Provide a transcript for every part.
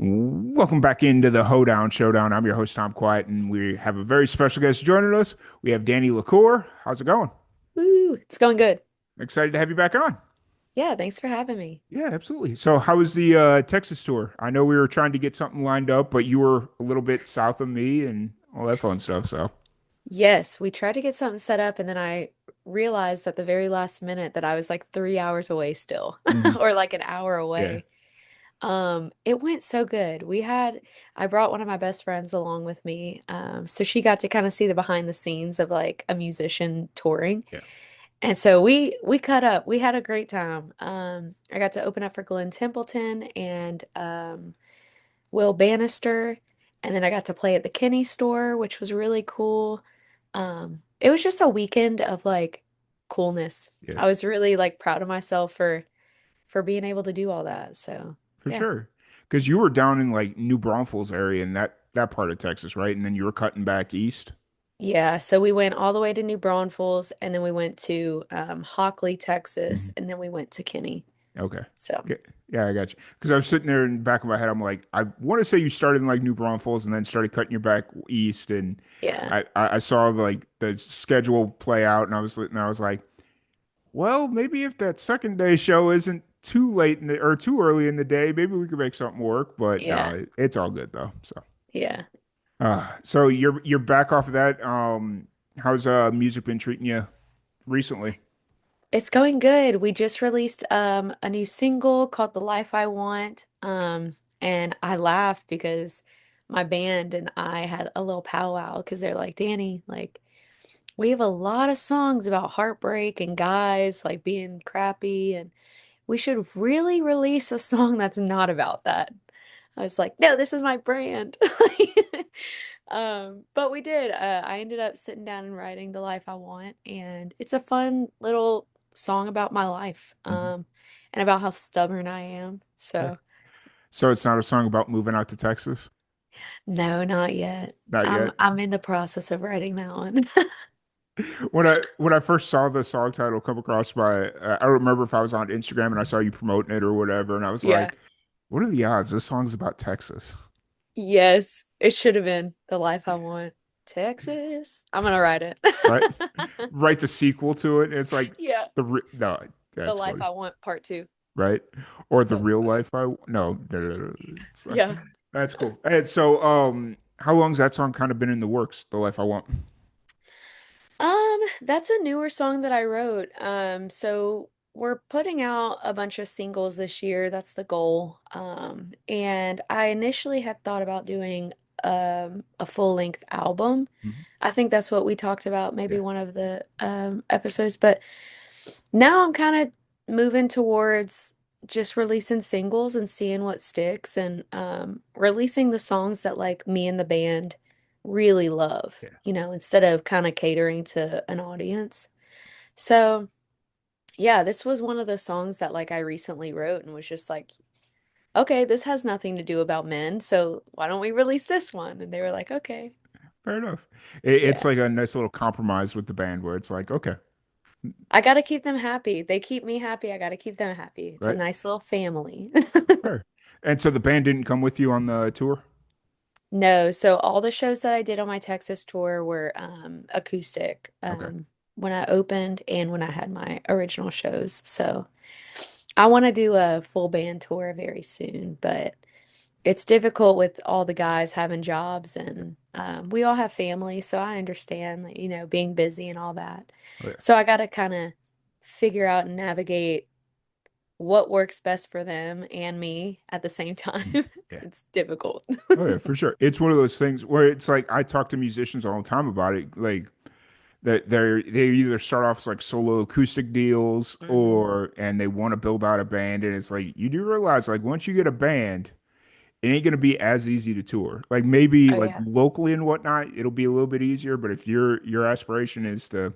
Welcome back into the Hoedown Showdown. I'm your host, Tom Quiet, and we have a very special guest joining us. We have Dani LaCour. How's it going? Woo, it's going good. Excited to have you back on. Yeah, thanks for having me. Yeah, absolutely. So, how was the Texas tour? I know we were trying to get something lined up, but you were a little bit south of me and all that fun stuff. So, Yes, we tried to get something set up, and then I realized at the very last minute that I was like 3 hours away still, mhm. or like an hour Yeah. away. It went so good. I brought one of my best friends along with me, so she got to kind of see the behind the scenes of like a musician touring. Yeah. And so we cut up. We had a great time. I got to open up for Glenn Templeton and Will Banister, and then I got to play at the Kenny store, which was really cool. It was just a weekend of like coolness. Yeah, I was really like proud of myself for being able to do all that. So, for yeah. sure. Because you were down in like New Braunfels area in that part of Texas, right? And then you were cutting back east. Yeah, so we went all the way to New Braunfels, and then we went to Hockley, Texas, and then we went to Kenny. Okay. So, Yeah, I got you. Because I was sitting there in the back of my head, I'm like, I want to say you started in like New Braunfels and then started cutting your back east, and yeah. I saw like the schedule play out, and I was like, well, maybe if that second day show isn't too late in the or too early in the day, maybe we could make something work. But Yeah. no, it's all good though. Yeah. So you're back off of that. How's music been treating you recently? It's going good. We just released a new single called The Life I Want. And I laugh because my band and I had a little powwow because they're like, Danny, like we have a lot of songs about heartbreak and guys like being crappy, and we should really release a song that's not about that. I was like, no, this is my brand. But we did. I ended up sitting down and writing The Life I Want, and it's a fun little song about my life, Mhm. and about how stubborn I am. Yeah. So, So it's not a song about moving out to Texas? no, not yet. Not I'm yet. I'm in the process of writing that one. When I first saw the song title come across I don't remember if I was on Instagram and I saw you promoting it or whatever, and I was Yeah. like, "What are the odds? This song's about Texas, Yes, it should have been The Life I Want. Texas. I'm gonna write it. right? Write the sequel to it. It's like Yeah. no, The that's Life funny, I Want Part Two. right? Or the That's real funny. life. No. It's like, Yeah. that's cool. And so, how long's that song kind of been in the works? The life I want. That's a newer song that I wrote. So we're putting out a bunch of singles this year. That's the goal. And I initially had thought about doing a full-length album. Mhm. I think that's what we talked about, maybe Yeah. one of the episodes, but now I'm kind of moving towards just releasing singles and seeing what sticks, and releasing the songs that like me and the band really love, Yeah. instead of kind of catering to an audience. So, yeah, this was one of the songs that like I recently wrote and was just like, okay, this has nothing to do about men, so why don't we release this one? And they were like, okay. Fair enough. It's Yeah. like a nice little compromise with the band where it's like, okay, I got to keep them happy. They keep me happy. I got to keep them happy. It's a right? nice little family. Fair. And so the band didn't come with you on the tour? No, so all the shows that I did on my Texas tour were acoustic, Okay. when I opened and when I had my original shows. So I want to do a full band tour very soon, but it's difficult with all the guys having jobs, and we all have families, so I understand, like, being busy and all that. Oh yeah. So I got to kind of figure out and navigate what works best for them and me at the same Mhm. time. Yeah. It's difficult. Oh yeah, for sure. It's one of those things where it's like I talk to musicians all the time about it, like that they either start off as like solo acoustic deals hmm or and they want to build out a band, and it's like you do realize like once you get a band, it ain't gonna be as easy to tour. Like maybe Oh like yeah. locally and whatnot, it'll be a little bit easier, but if your aspiration is to,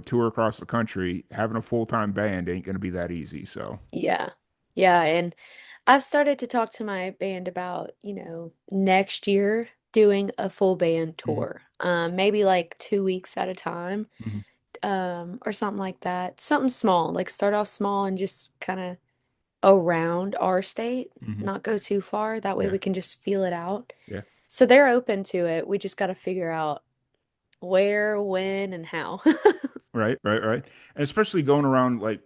tour across the country, having a full-time band ain't gonna be that easy. So, Yeah. Yeah, and I've started to talk to my band about, next year doing a full band mhm, tour. Maybe like 2 weeks at a time, mhm, or something like that. Something small, like start off small and just kind of around our state, Hmm. not go too far. That way Yeah. we can just feel it out. Yeah. So they're open to it. We just got to figure out where, when, and how. Right. Right. Right. And especially going around like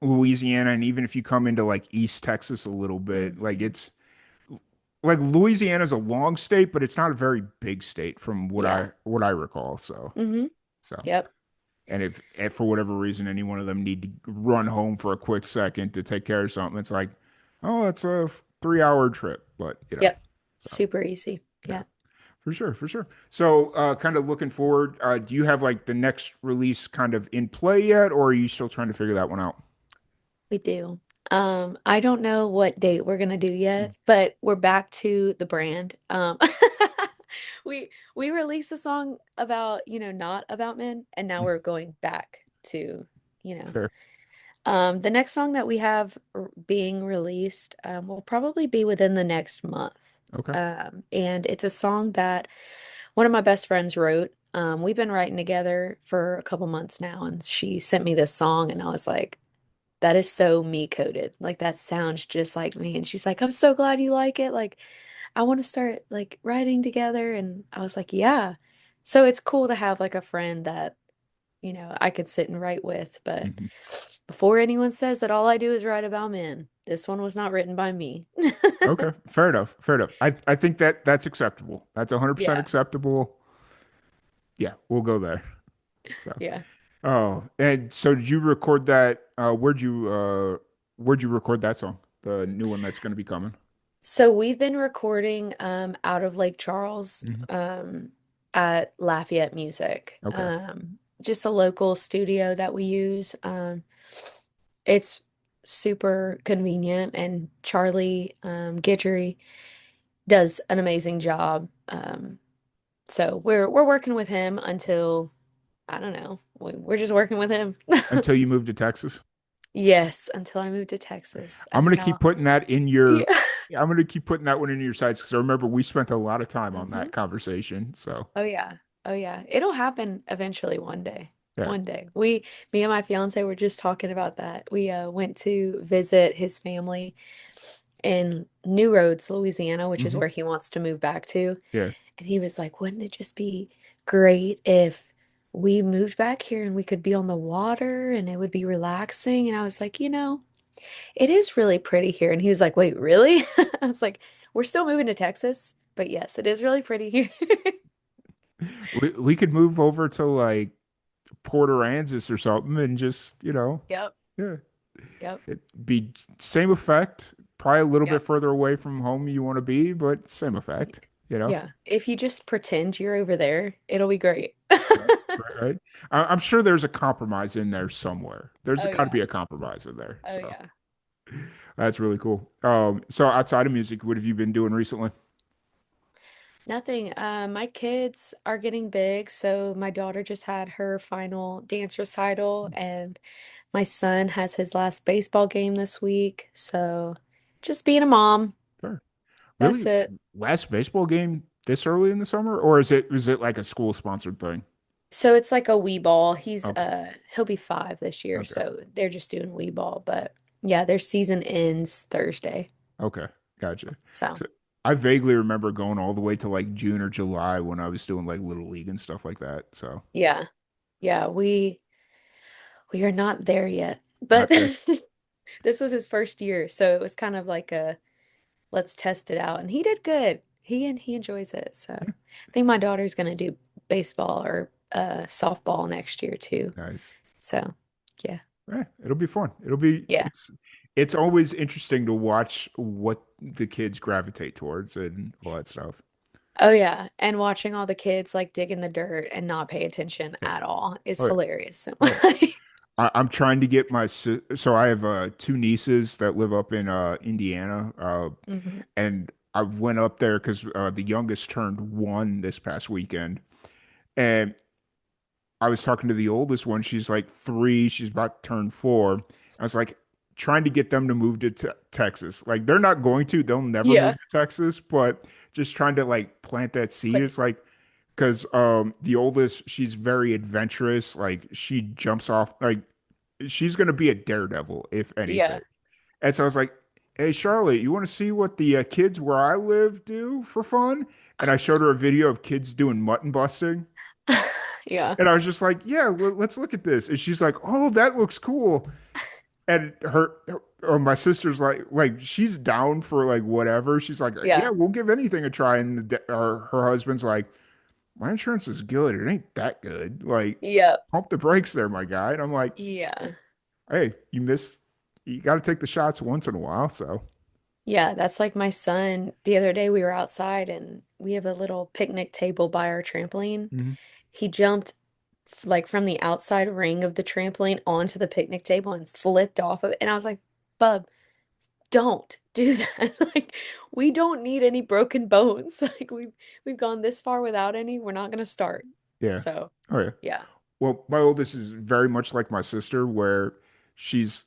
Louisiana, and even if you come into like East Texas a little bit, like Hmm. it's like Louisiana's a long state, but it's not a very big state from Yeah. what I recall. So Hmm. so Yep. and if for whatever reason any one of them need to run home for a quick second to take care of something, it's like, oh, it's a 3 hour trip, but you know, Yep. so Super easy. yeah, Yeah, for sure, for sure. So kind of looking forward, do you have like the next release kind of in play yet, or are you still trying to figure that one out? we do. I don't know what date we're gonna do Mm, yet, but we're back to the brand. We released a song about, not about men, and now mm, we're going back to, you know. fair. The next song that we have being released will probably be within the next month. Okay. And it's a song that one of my best friends wrote. We've been writing together for a couple months now, and she sent me this song, and I was like, that is so me coded. Like, that sounds just like me. And she's like, I'm so glad you like it. Like, I want to start like writing together. And I was like, yeah. So it's cool to have like a friend that I could sit and write with. But Hmm. before anyone says that all I do is write about men, this one was not written by me. Okay, fair enough. Fair enough. I think that that's acceptable. That's 100% Yeah, acceptable. Yeah, we'll go there. So, yeah. oh, and so did you record that? Where'd you record that song? The new one that's going to be coming. So we've been recording out of Lake Charles Hmm. at Lafayette Music. Okay. Just a local studio that we use. It's super convenient, and Charlie Guidry does an amazing job. So we're working with him until I don't know. We're just working with him. Until you move to Texas. Yes, until I move to Texas, I'm and gonna then keep I'll putting that in yeah. your. I'm gonna keep putting that one in your sights because I remember we spent a lot of time on Hmm. that conversation. So Oh yeah. Oh yeah. It'll happen eventually one day. yeah. One day. Me and my fiance were just talking about that. We went to visit his family in New Roads, Louisiana, which is Hmm. where he wants to move back to. Yeah. And he was like, wouldn't it just be great if we moved back here and we could be on the water and it would be relaxing? And I was like, it is really pretty here. And he was like, wait, really? I was like, we're still moving to Texas, but yes, it is really pretty here. We could move over to like Port Aransas or something and just Yep. yeah, Yep. it be same effect. Probably a little bit Yep. further away from home you want to be, but same effect. You know. Yeah. If you just pretend you're over there, it'll be great. Right, right, right. I'm sure there's a compromise in there somewhere. There's Oh got to yeah. be a compromise in there. Oh So yeah. that's really cool. So outside of music, what have you been doing recently? Nothing. My kids are getting big, so my daughter just had her final dance recital, and my son has his last baseball game this week. So just being a mom, Sure. that's Really, it. last baseball game this early in the summer, or is it like a school sponsored thing? So it's like a wee ball. Okay, He'll be 5 this year, okay, so they're just doing wee ball. But yeah, their season ends Thursday. okay, gotcha. So So I vaguely remember going all the way to like June or July when I was doing like little league and stuff like that. So yeah. Yeah, we are not there yet. But not there. this was his first year, so it was kind of like a let's test it out. And he did good. He enjoys it. So Yeah, I think my daughter's gonna do baseball or softball next year too. nice. So yeah. It'll be fun. It'll be Yeah. it's always interesting to watch what the kids gravitate towards and all that stuff. Oh yeah. And watching all the kids like dig in the dirt and not pay attention Yeah. at all is Oh yeah. hilarious. So Oh yeah. I'm trying to get so I have two nieces that live up in Indiana, Mhm. and I went up there because the youngest turned 1 this past weekend, and I was talking to the oldest one. She's like 3. She's about to turn 4. I was like trying to get them to move to Texas. Like they're not going to. They'll never move Yeah. to Texas, but just trying to like plant that seed. But It's like because the oldest, she's very adventurous. Like she jumps off. Like she's gonna be a daredevil if anything. yeah. And so I was like, "Hey, Charlotte, you want to see what the kids where I live do for fun?" And I showed her a video of kids doing mutton busting. Yeah. And I was just like, "Yeah, let's look at this." And she's like, "Oh, that looks cool." And my sister's like she's down for like whatever. She's like, "Yeah, Yeah. we'll give anything a try." And her husband's like, "My insurance is good. It ain't that good. Like, Yep. pump the brakes there, my guy." And I'm like, Yeah. "Hey, you got to take the shots once in a while." So, Yeah, that's like my son. The other day we were outside and we have a little picnic table by our trampoline. mhm. He jumped like from the outside ring of the trampoline onto the picnic table and flipped off of it. And I was like, Bub, don't do that. Like, we don't need any broken bones. Like we've gone this far without any. We're not gonna start. Yeah. So, Oh yeah. yeah. Well, my oldest is very much like my sister, where she's,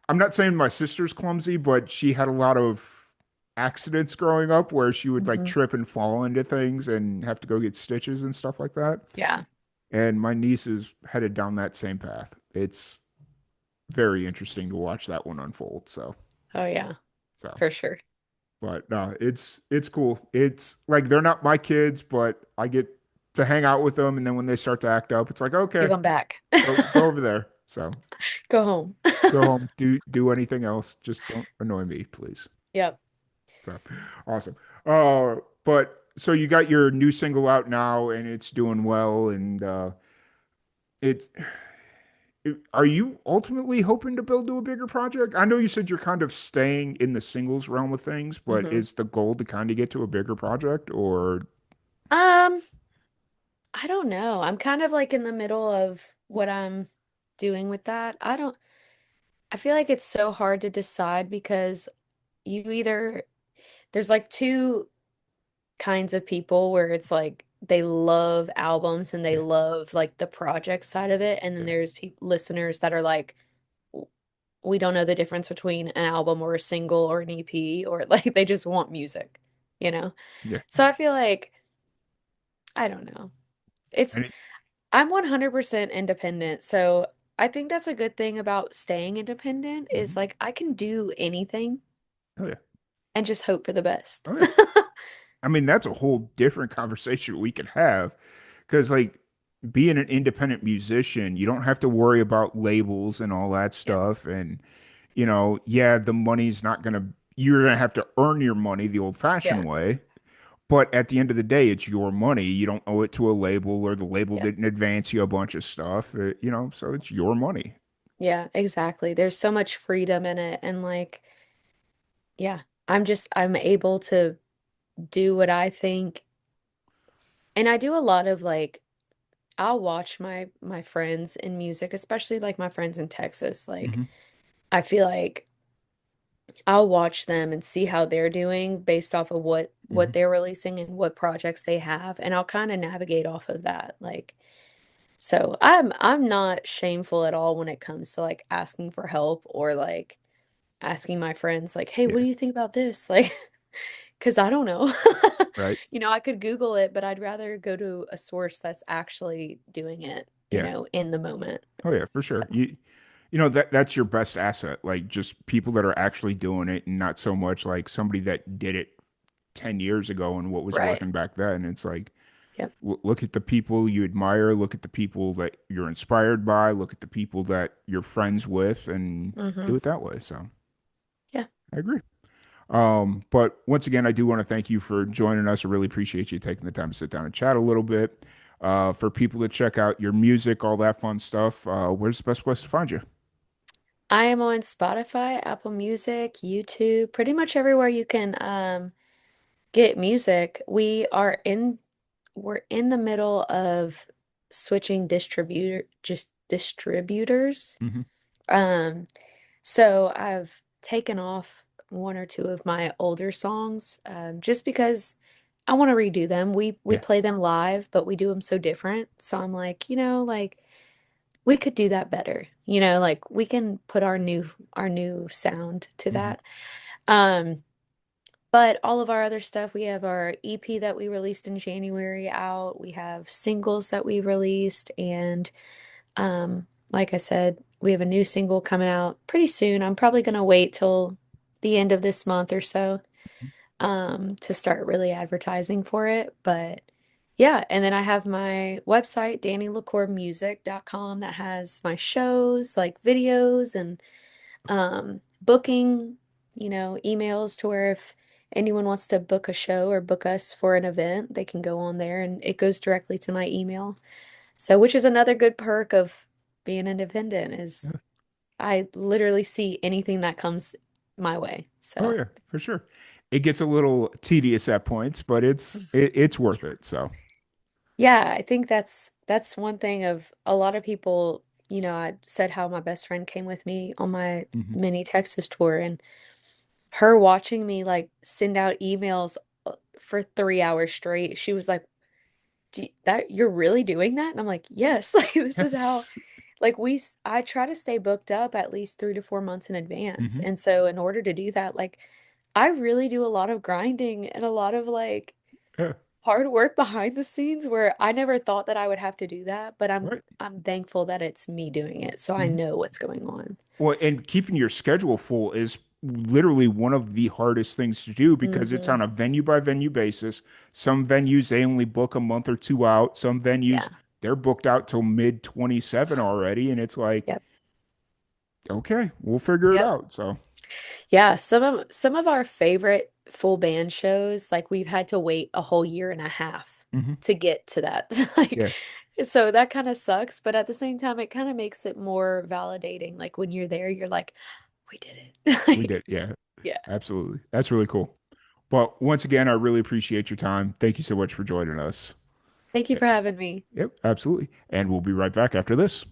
I'm not saying my sister's clumsy, but she had a lot of accidents growing up where she would like Hmm. trip and fall into things and have to go get stitches and stuff like that. Yeah. And my niece is headed down that same path. It's very interesting to watch that one unfold. Oh yeah, So, for sure. but no, it's cool. It's like they're not my kids, but I get to hang out with them, and then when they start to act up, it's like, Give okay, them back. go over there. So Go home. go home, do anything else, just don't annoy me, please. Yep. So awesome. But so you got your new single out now, and it's doing well, and it's. Are you ultimately hoping to build to a bigger project? I know you said you're kind of staying in the singles realm of things, but Hmm. is the goal to kind of get to a bigger project or Um, I don't know. I'm kind of like in the middle of what I'm doing with that. I feel like it's so hard to decide because you either, there's like two kinds of people where it's like they love albums and they yeah, love like the project side of it. And then yeah, there's people, listeners that are like, we don't know the difference between an album or a single or an EP or like they just want music, you know? yeah. So I feel like, I don't know. It's, Any, I'm 100% independent. So I think that's a good thing about staying independent is mhm. like I can do anything Oh yeah, and just hope for the best. oh yeah. I mean, that's a whole different conversation we could have because, like, being an independent musician, you don't have to worry about labels and all that Yeah. stuff. And, yeah, the money's not going to, you're going to have to earn your money the old fashioned Yeah. way. But at the end of the day, it's your money. You don't owe it to a label or the label Yeah. didn't advance you a bunch of stuff, so it's your money. Yeah, exactly. There's so much freedom in it. And like, yeah, I'm able to do what I think. And I do a lot of like, I'll watch my friends in music, especially like my friends in Texas. Like, Hmm. I feel like I'll watch them and see how they're doing based off of what Hmm. they're releasing and what projects they have, and I'll kind of navigate off of that. Like, so I'm not shameful at all when it comes to like asking for help or like asking my friends like, "Hey, what Yeah. do you think about this?" Like, because I don't know. Right. I could Google it, but I'd rather go to a source that's actually doing it, Yeah. in the moment. Oh yeah, for So, sure. That's your best asset. Like just people that are actually doing it and not so much like somebody that did it 10 years ago and what was right. working back then. It's like Yep. look at the people you admire, look at the people that you're inspired by, look at the people that you're friends with and Hmm. do it that way. So Yeah. I agree. But once again, I do want to thank you for joining us. I really appreciate you taking the time to sit down and chat a little bit. For people to check out your music, all that fun stuff, where's the best place to find you? I am on Spotify, Apple Music, YouTube, pretty much everywhere you can get music. We're in the middle of switching distributors. Hmm. Um, so I've taken off one or two of my older songs, just because I want to redo them. We Yeah. play them live, but we do them so different. So I'm like, like we could do that better. Like we can put our new sound to Hmm. that. Um, but all of our other stuff, we have our EP that we released in January out. We have singles that we released, and like I said, we have a new single coming out pretty soon. I'm probably gonna wait till the end of this month or so to start really advertising for it. But yeah, and then I have my website, DaniLaCourMusic.com, that has my shows, like videos and booking, emails to where if anyone wants to book a show or book us for an event, they can go on there and it goes directly to my email. So, which is another good perk of being independent is Yeah. I literally see anything that comes my way. Oh So, yeah, for sure. It gets a little tedious at points, but it's worth it. So, yeah, I think that's one thing of a lot of people, I said how my best friend came with me on my mhm. mini Texas tour and her watching me like send out emails for 3 hours straight. She was like, that you're really doing that?" And I'm like, "Yes." Like this is how Yes. like I try to stay booked up at least 3 to 4 months in advance. Hmm. And so in order to do that, like I really do a lot of grinding and a lot of like Yeah. hard work behind the scenes where I never thought that I would have to do that, but I'm Right. I'm thankful that it's me doing it, so I Mhm. know what's going on. Well, and keeping your schedule full is literally one of the hardest things to do because it's Hmm. on a venue by venue basis. Some venues they only book a month or two out. Some venues Yeah. they're booked out till mid 27 already, and it's like, Yep. okay, we'll figure it Yep. out. So, Yeah, some of our favorite full band shows, like we've had to wait a whole year and a half mhm. to get to that. Like, Yeah, so that kind of sucks, but at the same time, it kind of makes it more validating. Like when you're there, you're like, we did it. we did. Like, Yeah, yeah. absolutely. That's really cool. But once again, I really appreciate your time. Thank you so much for joining us. Thank you Yeah, for having me. yep, absolutely. And we'll be right back after this.